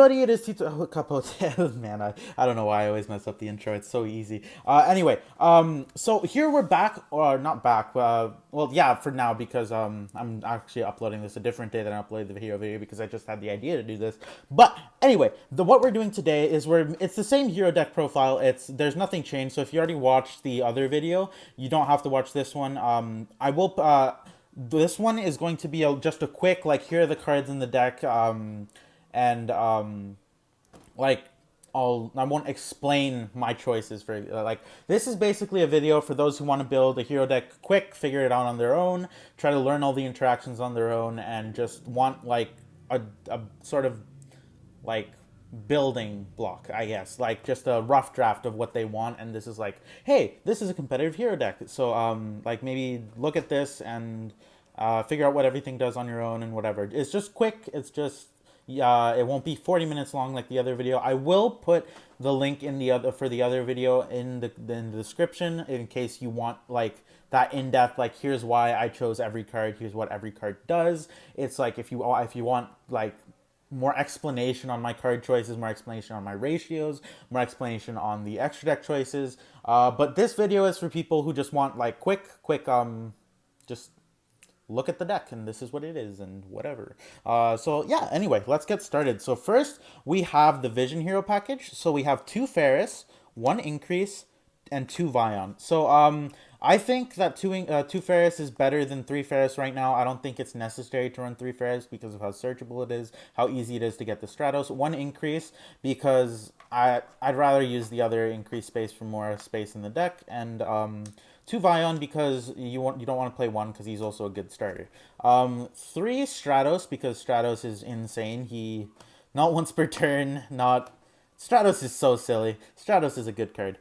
everybody, it is Tito Capote. Man, I don't know why I always mess up the intro. It's so easy. Anyway, so here we're back, or not back. Well, yeah, for now because I'm actually uploading this a different day than I uploaded the video because I just had the idea to do this. But anyway, what we're doing today is it's the same hero deck profile. There's nothing changed. So if you already watched the other video, you don't have to watch this one. I will. This one is going to be just a quick, like, here are the cards in the deck, and like, I won't explain my choices for, like, this is basically a video for those who want to build a hero deck quick, figure it out on their own, try to learn all the interactions on their own, and just want, like, a sort of, like, building block, I guess, like just a rough draft of what they want. And this is like, hey, this is a competitive hero deck, so like, maybe look at this and figure out what everything does on your own and whatever. It's just quick. It's just, it won't be 40 minutes long like the other video. I will put the link in the other for the other video in the description in case you want, like, that in-depth, like, here's why I chose every card, here's what every card does. It's like, if you want, like, more explanation on my card choices, more explanation on my ratios, more explanation on the extra deck choices. But this video is for people who just want, like, quick, just look at the deck and this is what it is and whatever. So yeah, anyway, let's get started. So first, we have the Vision Hero package. So we have 2 Ferris, 1 Increase, and 2 Vion. So I think that 2 Ferris is better than 3 Ferris right now. I don't think it's necessary to run 3 Ferris because of how searchable it is, how easy it is to get the Stratos. 1 Increase because I'd rather use the other increase space for more space in the deck, and 2 Vion because you don't want to play 1 because he's also a good starter. 3 Stratos because Stratos is insane. He not once per turn, not Stratos is so silly. Stratos is a good card.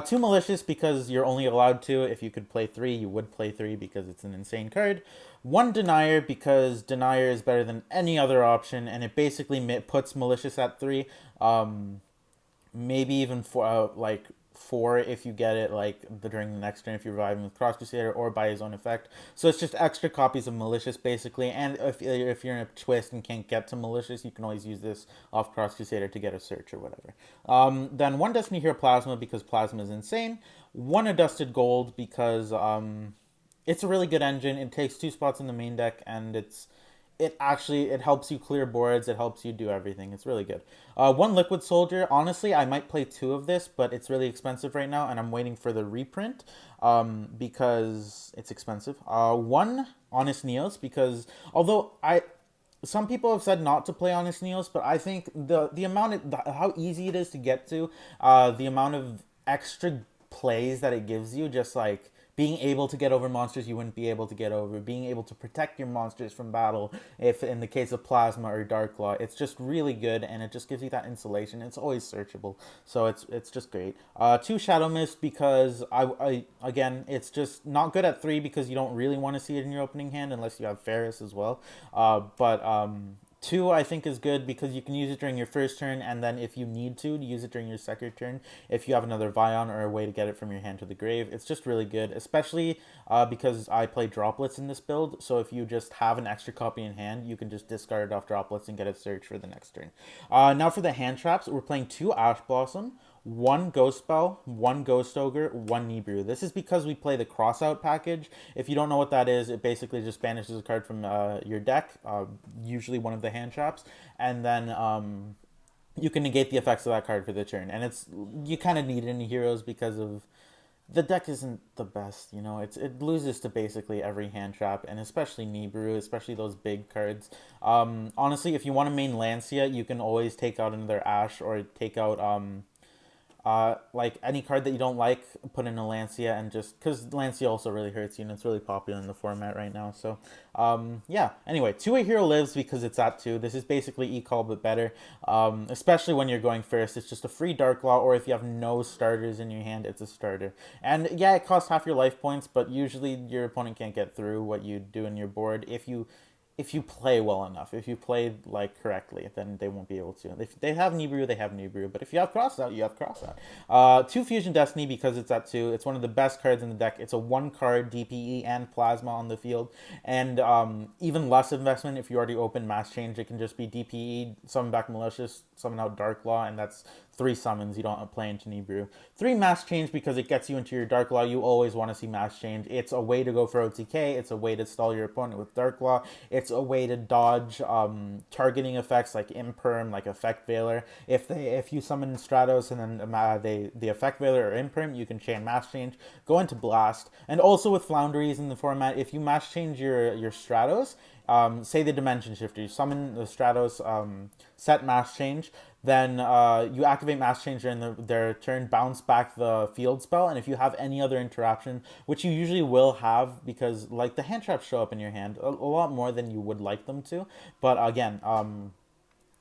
2 Malicious because you're only allowed 2. If you could play 3, you would play 3 because it's an insane card. 1 Denier because Denier is better than any other option, and it basically puts Malicious at 3. Maybe even for like 4 if you get it, like, during the next turn if you revive him with Cross Crusader or by his own effect. So it's just extra copies of Malicious basically, and if you're in a twist and can't get to Malicious, you can always use this off Cross Crusader to get a search or whatever. Then 1 Destiny Hero Plasma because Plasma is insane. 1 Adusted Gold because it's a really good engine. It takes 2 spots in the main deck, and it helps you clear boards. It helps you do everything. It's really good. 1 Liquid Soldier. Honestly, I might play 2 of this, but it's really expensive right now, and I'm waiting for the reprint because it's expensive. 1 Honest Neos because although some people have said not to play Honest Neos, but I think the amount how easy it is to get to, the amount of extra plays that it gives you, just like being able to get over monsters you wouldn't be able to get over, being able to protect your monsters from battle, if in the case of Plasma or Dark Claw, it's just really good, and it just gives you that insulation. It's always searchable, so it's just great. 2 Shadow Mist because I again, it's just not good at 3 because you don't really want to see it in your opening hand unless you have Ferris as well. But 2, I think, is good because you can use it during your first turn, and then if you need to use it during your second turn, if you have another Vion or a way to get it from your hand to the grave. It's just really good, especially because I play Droplets in this build, so if you just have an extra copy in hand, you can just discard it off Droplets and get a search for the next turn. Now for the hand traps, we're playing 2 Ash Blossom, 1 Ghost Spell, 1 Ghost Ogre, 1 Nibiru. This is because we play the Crossout package. If you don't know what that is, it basically just banishes a card from your deck, usually one of the hand traps, and then you can negate the effects of that card for the turn. And you kind of need it in heroes because of the deck isn't the best, you know. It loses to basically every hand trap, and especially Nibiru, especially those big cards. Honestly, if you want to main Lancia, you can always take out another Ash or take out like any card that you don't like, put in a Lancia, and just because Lancia also really hurts you, and it's really popular in the format right now. So yeah, anyway, 2-way hero lives because it's at 2. This is basically E-Call but better, especially when you're going first. It's just a free Dark Law, or if you have no starters in your hand, it's a starter. And yeah, it costs half your life points, but usually your opponent can't get through what you do in your board. if you play well enough, if you play like correctly, then they won't be able to. If they have Nibiru, they have Nibiru. But if you have Crossout, you have Crossout. Two Fusion Destiny because it's at 2. It's one of the best cards in the deck. It's a 1 card DPE and Plasma on the field, and even less investment if you already open Mass Change. It can just be DPE, summon back Malicious, summon out Dark Law, and that's 3 summons. You don't play into Nibiru. 3 Mass Change because it gets you into your Dark Law. You always want to see Mass Change. It's a way to go for OTK. It's a way to stall your opponent with Dark Law. It's a way to dodge targeting effects like Imperm, like Effect Veiler. If you summon Stratos and then the Effect Veiler or Imperm, you can chain Mass Change, go into Blast. And also with Flounderies in the format, if you Mass Change your Stratos, say the Dimension Shifter, you summon the Stratos, set Mass Change, then you activate Mass Change during their turn, bounce back the field spell, and if you have any other interaction, which you usually will have because like the hand traps show up in your hand a lot more than you would like them to, but again,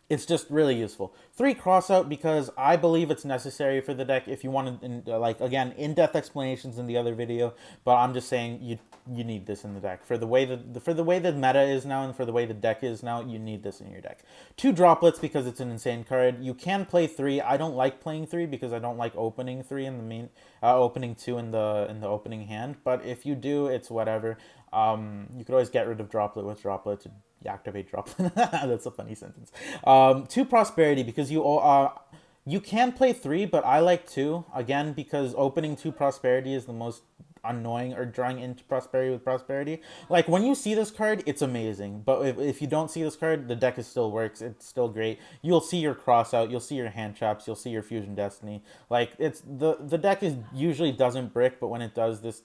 it's just really useful. 3 Crossout because I believe it's necessary for the deck if you want to, like, again, in-depth explanations in the other video, but I'm just saying you need this in the deck. For the way the meta is now and for the way the deck is now, you need this in your deck. 2 Droplets because it's an insane card. You can play 3. I don't like playing 3 because I don't like opening 3 in the main, opening 2 in the opening hand, but if you do, it's whatever. You could always get rid of Droplet with Droplet to activate Droplet. That's a funny sentence. 2 Prosperity because you can play 3, but I like 2 again because opening 2 Prosperity is the most annoying, or drawing into Prosperity with Prosperity. Like when you see this card, it's amazing, but if you don't see this card, the deck still works. It's still great. You'll see your Crossout, you'll see your hand traps, you'll see your Fusion Destiny. Like it's the deck is usually doesn't brick, but when it does, this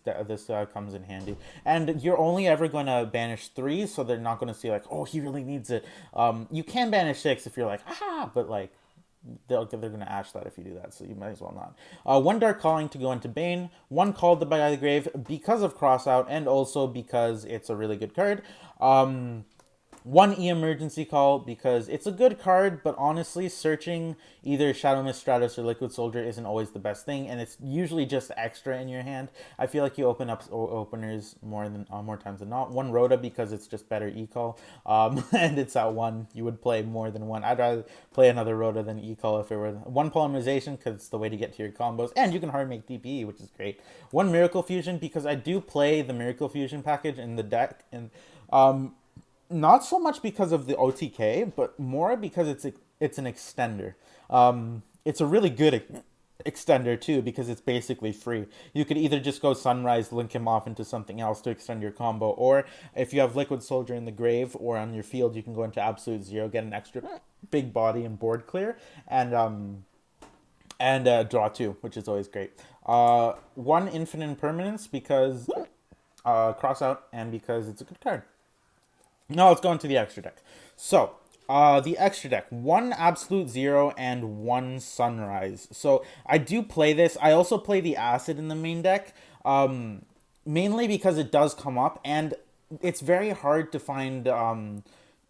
comes in handy. And you're only ever going to banish 3, so they're not going to see like, oh, he really needs it. You can banish 6 if you're like, aha, but like they're going to ash that if you do that, so you might as well not. 1 Dark Calling to go into Bane, 1 Called by the Grave because of Crossout, and also because it's a really good card. 1 Emergency Call because it's a good card, but honestly, searching either Shadow Mist, Stratos, or Liquid Soldier isn't always the best thing, and it's usually just extra in your hand. I feel like you open up openers more times than not. 1 Rhoda because it's just better E-Call, and it's at 1. You would play more than 1. I'd rather play another Rhoda than E-Call if it were 1 Polymerization because it's the way to get to your combos, and you can hard make DPE, which is great. 1 Miracle Fusion because I do play the Miracle Fusion package in the deck, and not so much because of the OTK, but more because it's an extender. It's a really good extender too because it's basically free. You could either just go Sunrise, link him off into something else to extend your combo, or if you have Liquid Soldier in the grave or on your field, you can go into Absolute Zero, get an extra big body and board clear, and draw 2, which is always great. 1 Infinite Impermanence because Crossout, and because it's a good card. Now let's go into the extra deck. So, the extra deck, 1 Absolute Zero and 1 Sunrise. So, I do play this. I also play the Acid in the main deck, mainly because it does come up, and it's very hard to find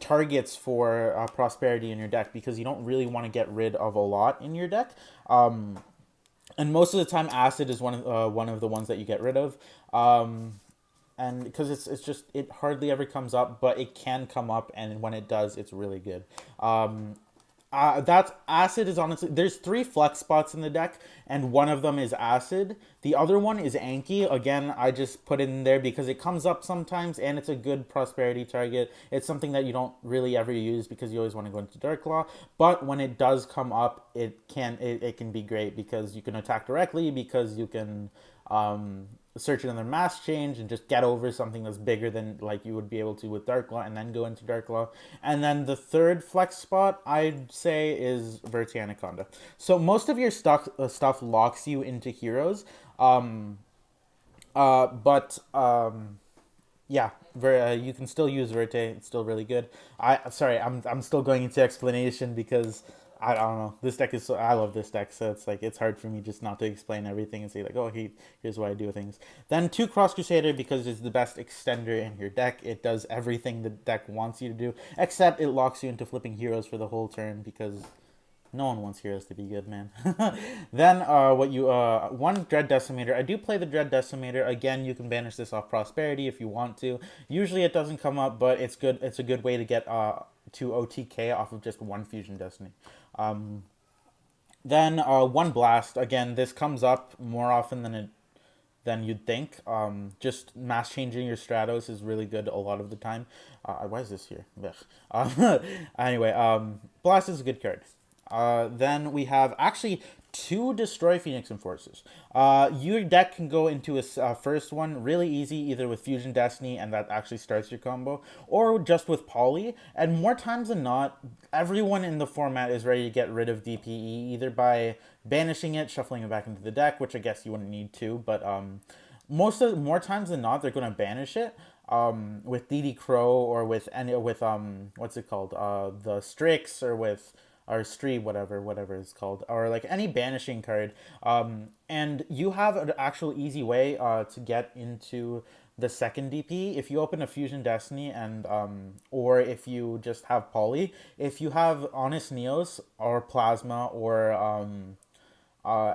targets for Prosperity in your deck because you don't really want to get rid of a lot in your deck. And most of the time, Acid is one of the ones that you get rid of. And because it's just, it hardly ever comes up, but it can come up, and when it does, it's really good. That's Acid is honestly, there's 3 flex spots in the deck, and one of them is Acid. The other one is Anki. Again, I just put it in there because it comes up sometimes, and it's a good Prosperity target. It's something that you don't really ever use because you always want to go into Dark Claw, but when it does come up, it can be great because you can attack directly, because you can search another Mass Change and just get over something that's bigger than like you would be able to with Dark Law, and then go into Dark Law. And then the 3rd flex spot I'd say is Verte Anaconda. So most of your stuff locks you into heroes, yeah, you can still use Verte. It's still really good. I'm still going into explanation because I don't know. This deck is I love this deck, so it's like it's hard for me just not to explain everything and say like, oh, here's why I do things. Then 2 Cross Crusader because it's the best extender in your deck. It does everything the deck wants you to do, except it locks you into flipping heroes for the whole turn because No one wants heroes to be good, man. Then one Dread Decimator. I do play the Dread Decimator. Again, you can banish this off Prosperity if you want to. Usually it doesn't come up, but it's good. It's a good way to get to OTK off of just one Fusion Destiny. Then one Blast. Again, this comes up more often than you'd think. Just mass changing your Stratos is really good a lot of the time. Why is this here? Anyway, Blast is a good card. Then we have actually two Destroy Phoenix Enforcers. Your deck can go into a first one really easy, either with Fusion Destiny, and that actually starts your combo, or just with Poly. And more times than not, everyone in the format is ready to get rid of DPE, either by banishing it, shuffling it back into the deck, which I guess you wouldn't need to, but more times than not, they're going to banish it. With DD Crow, or with what's it called, the Strix, or with or Stree, whatever it's called, or like any banishing card. And you have an actual easy way to get into the second DP if you open a Fusion Destiny, and or if you just have Poly. If you have Honest Neos or Plasma, or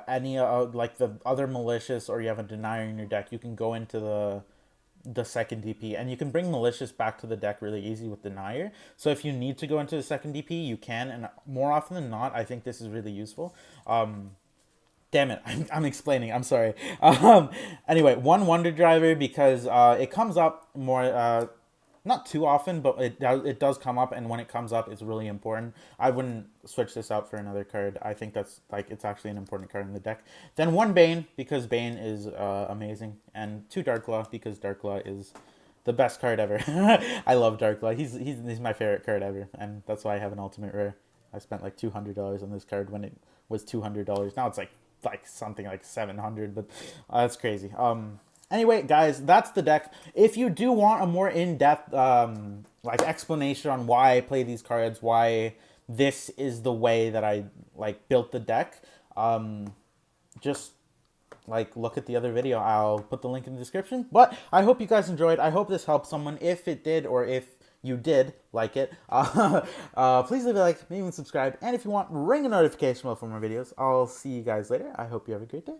any like the other Malicious, or you have a Denier in your deck, you can go into the second DP, and you can bring Malicious back to the deck really easy with Denier. So if you need to go into the second DP, you can, and more often than not, I think this is really useful. Damn it, I'm explaining, I'm sorry. Anyway, one Wonder Driver, because it comes up more, not too often, but it does come up, and when it comes up, it's really important. I wouldn't switch this out for another card. I think that's it's actually an important card in the deck. Then one Bane, because Bane is amazing, and two Darklaw, because Darklaw is the best card ever. I love Darklaw. He's my favorite card ever, and that's why I have an ultimate rare. I spent like $200 on this card when it was $200. Now it's like something like 700, but that's crazy. Anyway, guys, that's the deck. If you do want a more in-depth like explanation on why I play these cards, why this is the way that I built the deck, just look at the other video. I'll put the link in the description. But I hope you guys enjoyed. I hope this helped someone. If it did, or if you did like it, please leave a like, maybe even subscribe. And if you want, ring a notification bell for more videos. I'll see you guys later. I hope you have a great day.